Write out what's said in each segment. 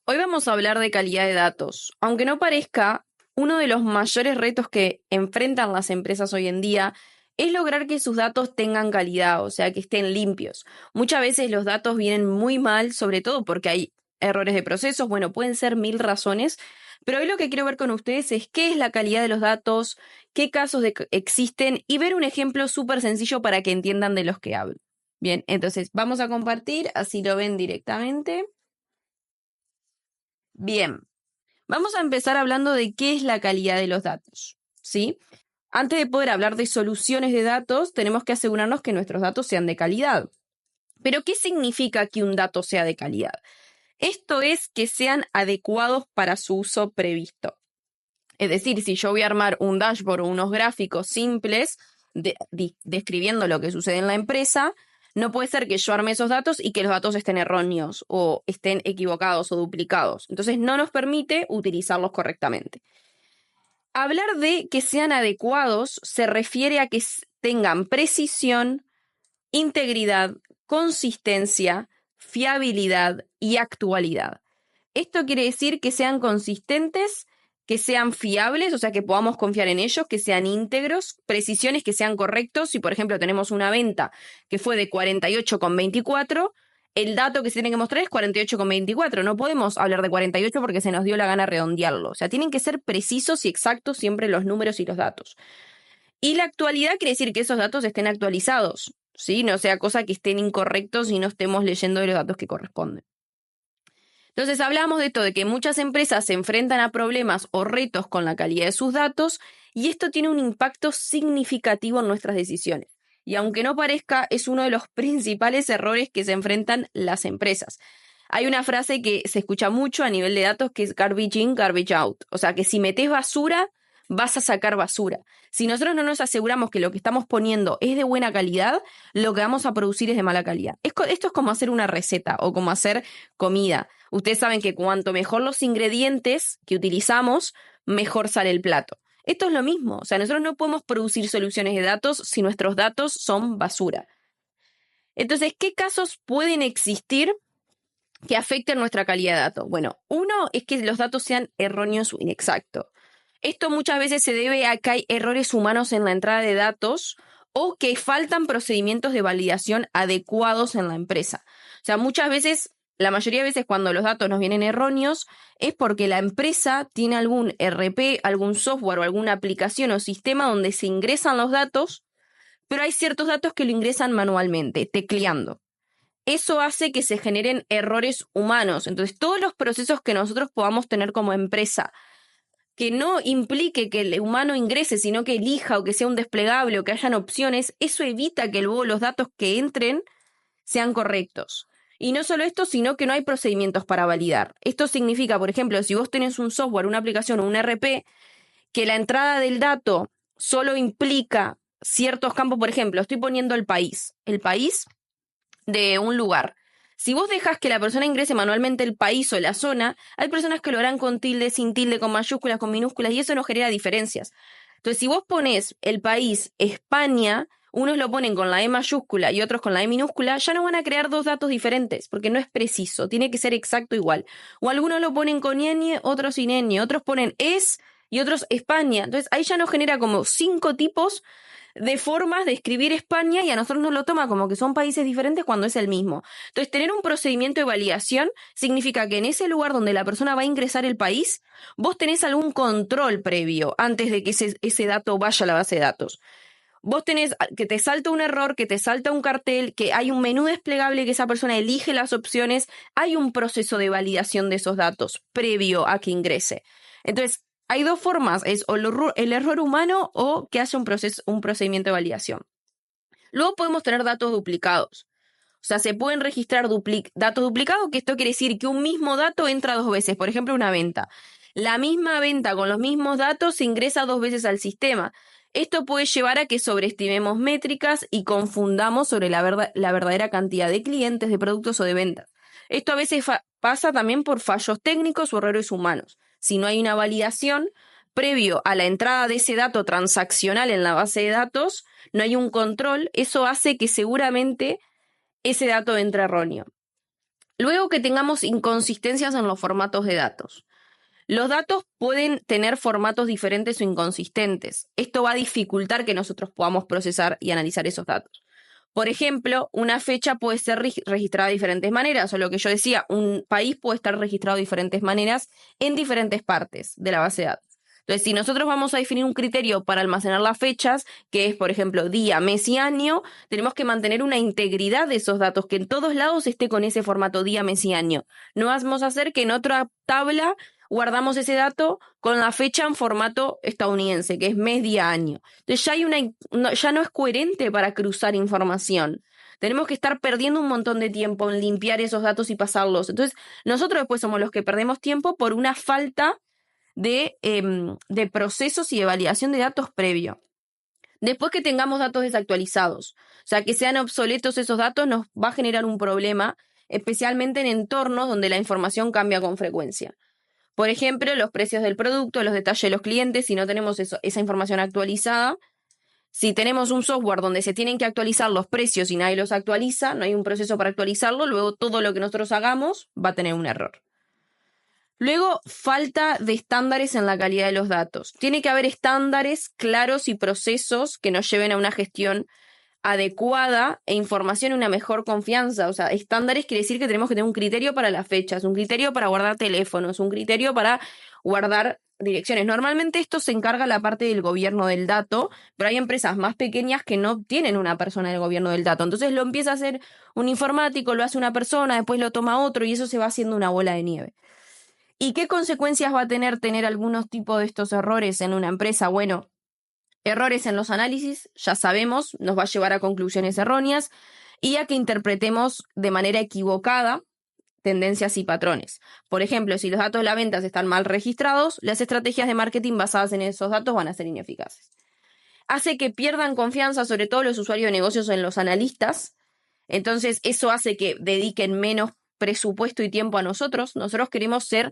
Hoy vamos a hablar de calidad de datos. Aunque no parezca, uno de los mayores retos que enfrentan las empresas hoy en día es lograr que sus datos tengan calidad, o sea, que estén limpios. Muchas veces los datos vienen muy mal, sobre todo porque hay errores de procesos, bueno, pueden ser mil razones, pero hoy lo que quiero ver con ustedes es qué es la calidad de los datos, qué casos existen y ver un ejemplo súper sencillo para que entiendan de los que hablo. Bien, entonces vamos a compartir, así lo ven directamente. Bien, vamos a empezar hablando de qué es la calidad de los datos, ¿sí? Antes de poder hablar de soluciones de datos, tenemos que asegurarnos que nuestros datos sean de calidad. Pero, ¿qué significa que un dato sea de calidad? Esto es que sean adecuados para su uso previsto. Es decir, si yo voy a armar un dashboard o unos gráficos simples describiendo lo que sucede en la empresa, no puede ser que yo arme esos datos y que los datos estén erróneos o estén equivocados o duplicados. Entonces no nos permite utilizarlos correctamente. Hablar de que sean adecuados se refiere a que tengan precisión, integridad, consistencia, fiabilidad y actualidad. Esto quiere decir que sean consistentes, que sean fiables, o sea, que podamos confiar en ellos, que sean íntegros, precisiones que sean correctos. Si, por ejemplo, tenemos una venta que fue de 48,24, el dato que se tiene que mostrar es 48,24. No podemos hablar de 48 porque se nos dio la gana redondearlo. O sea, tienen que ser precisos y exactos siempre los números y los datos. Y la actualidad quiere decir que esos datos estén actualizados, ¿sí? No sea cosa que estén incorrectos y no estemos leyendo de los datos que corresponden. Entonces hablamos de esto, de que muchas empresas se enfrentan a problemas o retos con la calidad de sus datos y esto tiene un impacto significativo en nuestras decisiones. Y aunque no parezca, es uno de los principales errores que se enfrentan las empresas. Hay una frase que se escucha mucho a nivel de datos que es garbage in, garbage out. O sea, que si metes basura, vas a sacar basura. Si nosotros no nos aseguramos que lo que estamos poniendo es de buena calidad, lo que vamos a producir es de mala calidad. Esto es como hacer una receta o como hacer comida. Ustedes saben que cuanto mejor los ingredientes que utilizamos, mejor sale el plato. Esto es lo mismo. O sea, nosotros no podemos producir soluciones de datos si nuestros datos son basura. Entonces, ¿qué casos pueden existir que afecten nuestra calidad de datos? Bueno, uno es que los datos sean erróneos o inexactos. Esto muchas veces se debe a que hay errores humanos en la entrada de datos o que faltan procedimientos de validación adecuados en la empresa. O sea, muchas veces, la mayoría de veces cuando los datos nos vienen erróneos es porque la empresa tiene algún RP, algún software o alguna aplicación o sistema donde se ingresan los datos, pero hay ciertos datos que lo ingresan manualmente, tecleando. Eso hace que se generen errores humanos. Entonces, todos los procesos que nosotros podamos tener como empresa, que no implique que el humano ingrese, sino que elija o que sea un desplegable o que hayan opciones, eso evita que luego los datos que entren sean correctos. Y no solo esto, sino que no hay procedimientos para validar. Esto significa, por ejemplo, si vos tenés un software, una aplicación o un RP, que la entrada del dato solo implica ciertos campos, por ejemplo, estoy poniendo el país de un lugar. Si vos dejas que la persona ingrese manualmente el país o la zona, hay personas que lo harán con tilde, sin tilde, con mayúsculas, con minúsculas, y eso no genera diferencias. Entonces, si vos pones el país España, unos lo ponen con la E mayúscula y otros con la E minúscula, ya no van a crear dos datos diferentes, porque no es preciso, tiene que ser exacto igual. O algunos lo ponen con ñ, otros sin ñ, otros ponen es y otros España. Entonces, ahí ya nos genera como 5 tipos de formas de escribir España y a nosotros nos lo toma como que son países diferentes cuando es el mismo. Entonces, tener un procedimiento de validación significa que en ese lugar donde la persona va a ingresar el país, vos tenés algún control previo antes de que ese dato vaya a la base de datos. Vos tenés que te salta un error, que te salta un cartel, que hay un menú desplegable que esa persona elige las opciones, hay un proceso de validación de esos datos previo a que ingrese. Entonces, hay dos formas, es o el error humano o que haya un procedimiento de validación. Luego podemos tener datos duplicados. O sea, se pueden registrar datos duplicados, que esto quiere decir que un mismo dato entra dos veces. Por ejemplo, una venta. La misma venta con los mismos datos se ingresa dos veces al sistema. Esto puede llevar a que sobreestimemos métricas y confundamos sobre la verdadera cantidad de clientes, de productos o de ventas. Esto a veces pasa también por fallos técnicos o errores humanos. Si no hay una validación previo a la entrada de ese dato transaccional en la base de datos, no hay un control, eso hace que seguramente ese dato entre erróneo. Luego que tengamos inconsistencias en los formatos de datos. Los datos pueden tener formatos diferentes o inconsistentes. Esto va a dificultar que nosotros podamos procesar y analizar esos datos. Por ejemplo, una fecha puede ser registrada de diferentes maneras, o lo que yo decía, un país puede estar registrado de diferentes maneras en diferentes partes de la base de datos. Entonces, si nosotros vamos a definir un criterio para almacenar las fechas, que es, por ejemplo, día, mes y año, tenemos que mantener una integridad de esos datos, que en todos lados esté con ese formato día, mes y año. No vamos a hacer que en otra tabla guardamos ese dato con la fecha en formato estadounidense, que es mes, día, año. Entonces ya no es coherente para cruzar información. Tenemos que estar perdiendo un montón de tiempo en limpiar esos datos y pasarlos. Entonces, nosotros después somos los que perdemos tiempo por una falta de procesos y de validación de datos previo. Después que tengamos datos desactualizados, o sea, que sean obsoletos esos datos, nos va a generar un problema, especialmente en entornos donde la información cambia con frecuencia. Por ejemplo, los precios del producto, los detalles de los clientes, si no tenemos esa información actualizada. Si tenemos un software donde se tienen que actualizar los precios y nadie los actualiza, no hay un proceso para actualizarlo, luego todo lo que nosotros hagamos va a tener un error. Luego, falta de estándares en la calidad de los datos. Tiene que haber estándares claros y procesos que nos lleven a una gestión adecuada e información y una mejor confianza. O sea, estándares quiere decir que tenemos que tener un criterio para las fechas, un criterio para guardar teléfonos, un criterio para guardar direcciones. Normalmente esto se encarga la parte del gobierno del dato, pero hay empresas más pequeñas que no tienen una persona del gobierno del dato. Entonces lo empieza a hacer un informático, lo hace una persona, después lo toma otro y eso se va haciendo una bola de nieve. ¿Y qué consecuencias va a tener algunos tipos de estos errores en una empresa? Bueno, errores en los análisis, ya sabemos, nos va a llevar a conclusiones erróneas y a que interpretemos de manera equivocada tendencias y patrones. Por ejemplo, si los datos de las ventas están mal registrados, las estrategias de marketing basadas en esos datos van a ser ineficaces. Hace que pierdan confianza, sobre todo los usuarios de negocios, en los analistas. Entonces, eso hace que dediquen menos presupuesto y tiempo a nosotros. Nosotros queremos ser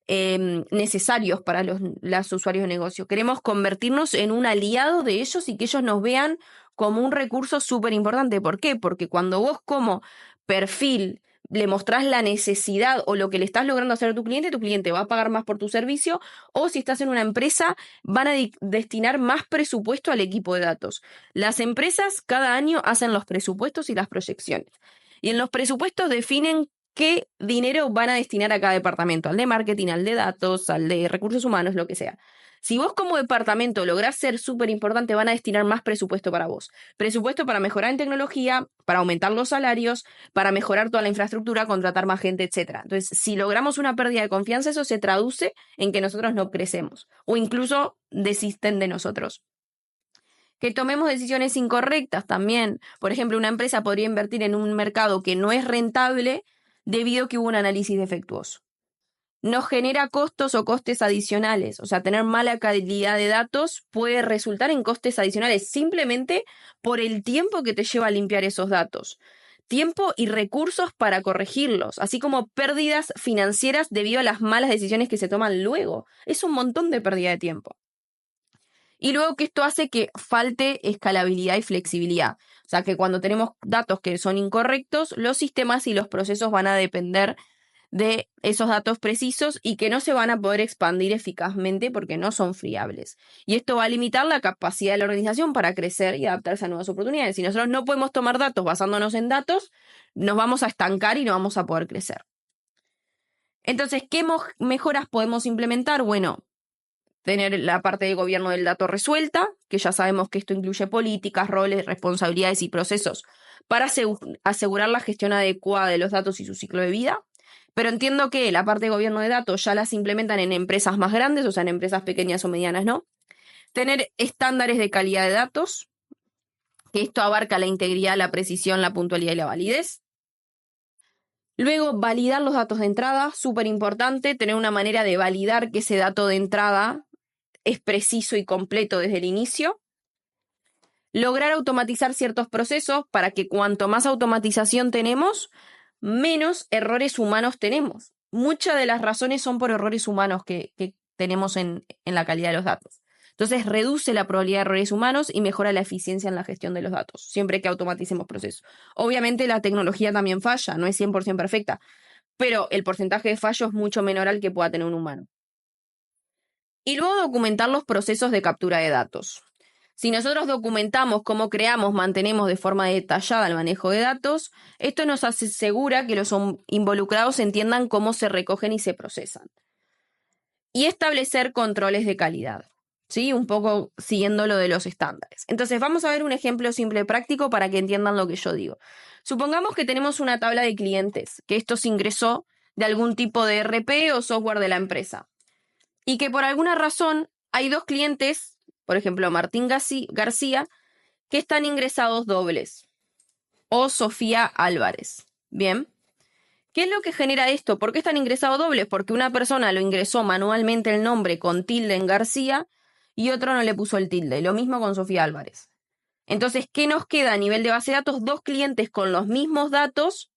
necesarios para los usuarios de negocio. Queremos convertirnos en un aliado de ellos y que ellos nos vean como un recurso súper importante. ¿Por qué? Porque cuando vos como perfil le mostrás la necesidad o lo que le estás logrando hacer a tu cliente va a pagar más por tu servicio, o si estás en una empresa, van a destinar más presupuesto al equipo de datos. Las empresas cada año hacen los presupuestos y las proyecciones. Y en los presupuestos definen qué dinero van a destinar a cada departamento, al de marketing, al de datos, al de recursos humanos, lo que sea. Si vos como departamento lográs ser súper importante, van a destinar más presupuesto para vos. Presupuesto para mejorar en tecnología, para aumentar los salarios, para mejorar toda la infraestructura, contratar más gente, etc. Entonces, si logramos una pérdida de confianza, eso se traduce en que nosotros no crecemos o incluso desisten de nosotros. Que tomemos decisiones incorrectas también. Por ejemplo, una empresa podría invertir en un mercado que no es rentable debido a que hubo un análisis defectuoso. Nos genera costos o costes adicionales. O sea, tener mala calidad de datos puede resultar en costes adicionales simplemente por el tiempo que te lleva a limpiar esos datos. Tiempo y recursos para corregirlos, así como pérdidas financieras debido a las malas decisiones que se toman luego. Es un montón de pérdida de tiempo. Y luego que esto hace que falte escalabilidad y flexibilidad. O sea, que cuando tenemos datos que son incorrectos, los sistemas y los procesos van a depender de esos datos precisos y que no se van a poder expandir eficazmente porque no son fiables. Y esto va a limitar la capacidad de la organización para crecer y adaptarse a nuevas oportunidades. Si nosotros no podemos tomar datos basándonos en datos, nos vamos a estancar y no vamos a poder crecer. Entonces, ¿qué mejoras podemos implementar? Bueno, tener la parte de gobierno del dato resuelta, que ya sabemos que esto incluye políticas, roles, responsabilidades y procesos para asegurar la gestión adecuada de los datos y su ciclo de vida. Pero entiendo que la parte de gobierno de datos ya las implementan en empresas más grandes, o sea, en empresas pequeñas o medianas, ¿no? Tener estándares de calidad de datos, que esto abarca la integridad, la precisión, la puntualidad y la validez. Luego, validar los datos de entrada, súper importante, tener una manera de validar que ese dato de entrada es preciso y completo desde el inicio. Lograr automatizar ciertos procesos para que cuanto más automatización tenemos, menos errores humanos tenemos. Muchas de las razones son por errores humanos que tenemos en la calidad de los datos. Entonces reduce la probabilidad de errores humanos y mejora la eficiencia en la gestión de los datos, siempre que automaticemos procesos. Obviamente la tecnología también falla, no es 100% perfecta, pero el porcentaje de fallo es mucho menor al que pueda tener un humano. Y luego documentar los procesos de captura de datos. Si nosotros documentamos cómo creamos, mantenemos de forma detallada el manejo de datos, esto nos asegura que los involucrados entiendan cómo se recogen y se procesan. Y establecer controles de calidad, ¿sí? Un poco siguiendo lo de los estándares. Entonces vamos a ver un ejemplo simple práctico para que entiendan lo que yo digo. Supongamos que tenemos una tabla de clientes, que esto se ingresó de algún tipo de ERP o software de la empresa, y que por alguna razón hay dos clientes, por ejemplo Martín García, que están ingresados dobles, o Sofía Álvarez. Bien. ¿Qué es lo que genera esto? ¿Por qué están ingresados dobles? Porque una persona lo ingresó manualmente el nombre con tilde en García y otro no le puso el tilde. Lo mismo con Sofía Álvarez. Entonces, ¿qué nos queda a nivel de base de datos? Dos clientes con los mismos datos,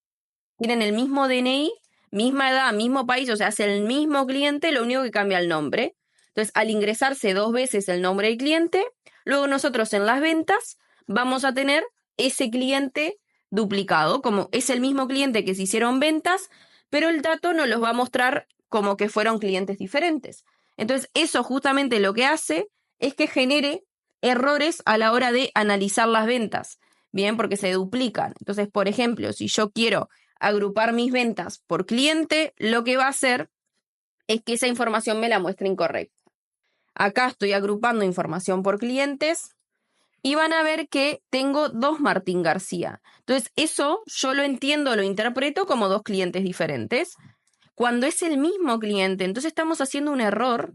tienen el mismo DNI, misma edad, mismo país, o sea, es el mismo cliente, lo único que cambia el nombre. Entonces, al ingresarse dos veces el nombre del cliente, luego nosotros en las ventas vamos a tener ese cliente duplicado, como es el mismo cliente que se hicieron ventas, pero el dato nos los va a mostrar como que fueron clientes diferentes. Entonces, eso justamente lo que hace es que genere errores a la hora de analizar las ventas, ¿bien? Porque se duplican. Entonces, por ejemplo, si yo quiero agrupar mis ventas por cliente, lo que va a hacer es que esa información me la muestre incorrecta. Acá estoy agrupando información por clientes y van a ver que tengo dos Martín García. Entonces, eso yo lo entiendo, lo interpreto como dos clientes diferentes. Cuando es el mismo cliente, entonces estamos haciendo un error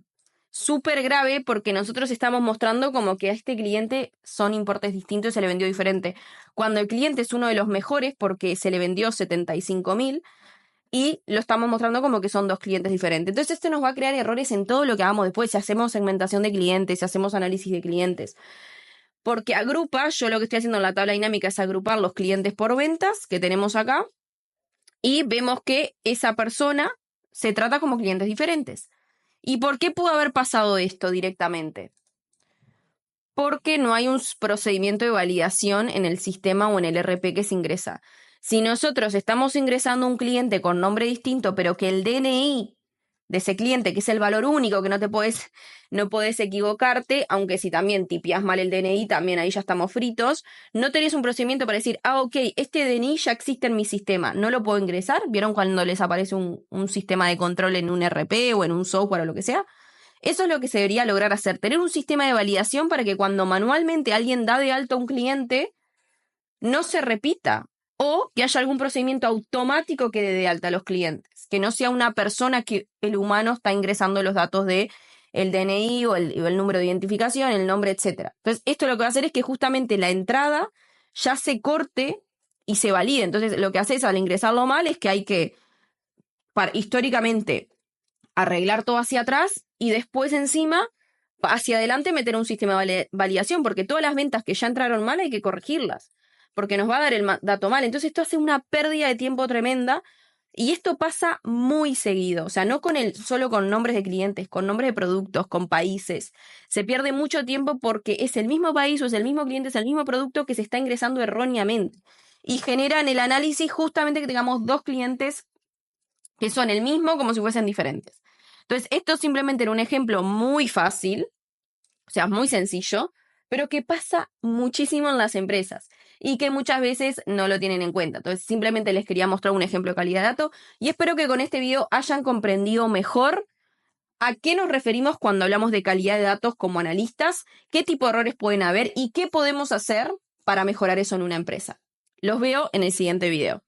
súper grave porque nosotros estamos mostrando como que a este cliente son importes distintos y se le vendió diferente. Cuando el cliente es uno de los mejores porque se le vendió 75.000 y lo estamos mostrando como que son dos clientes diferentes. Entonces esto nos va a crear errores en todo lo que hagamos después, si hacemos segmentación de clientes, si hacemos análisis de clientes. Porque agrupa, yo lo que estoy haciendo en la tabla dinámica es agrupar los clientes por ventas que tenemos acá y vemos que esa persona se trata como clientes diferentes. ¿Y por qué pudo haber pasado esto directamente? Porque no hay un procedimiento de validación en el sistema o en el RP que se ingresa. Si nosotros estamos ingresando un cliente con nombre distinto, pero que el DNI de ese cliente, que es el valor único, que no podés equivocarte, aunque si también tipeás mal el DNI, también ahí ya estamos fritos, no tenés un procedimiento para decir, ok, este DNI ya existe en mi sistema, no lo puedo ingresar. ¿Vieron cuando les aparece un sistema de control en un RP o en un software o lo que sea? Eso es lo que se debería lograr hacer, tener un sistema de validación para que cuando manualmente alguien da de alta a un cliente, no se repita, o que haya algún procedimiento automático que dé de alta a los clientes, que no sea una persona que el humano está ingresando los datos de el DNI o el número de identificación, el nombre, etc. Entonces, esto lo que va a hacer es que justamente la entrada ya se corte y se valide. Entonces, lo que haces al ingresarlo mal es que hay que, históricamente, arreglar todo hacia atrás y después encima, hacia adelante, meter un sistema de validación, porque todas las ventas que ya entraron mal hay que corregirlas, porque nos va a dar el dato mal. Entonces esto hace una pérdida de tiempo tremenda y esto pasa muy seguido. O sea, no solo con nombres de clientes, con nombres de productos, con países. Se pierde mucho tiempo porque es el mismo país o es el mismo cliente, es el mismo producto que se está ingresando erróneamente. Y generan el análisis justamente que tengamos dos clientes que son el mismo como si fuesen diferentes. Entonces, esto simplemente era un ejemplo muy fácil, o sea, muy sencillo, pero que pasa muchísimo en las empresas y que muchas veces no lo tienen en cuenta. Entonces, simplemente les quería mostrar un ejemplo de calidad de datos y espero que con este video hayan comprendido mejor a qué nos referimos cuando hablamos de calidad de datos como analistas, qué tipo de errores pueden haber y qué podemos hacer para mejorar eso en una empresa. Los veo en el siguiente video.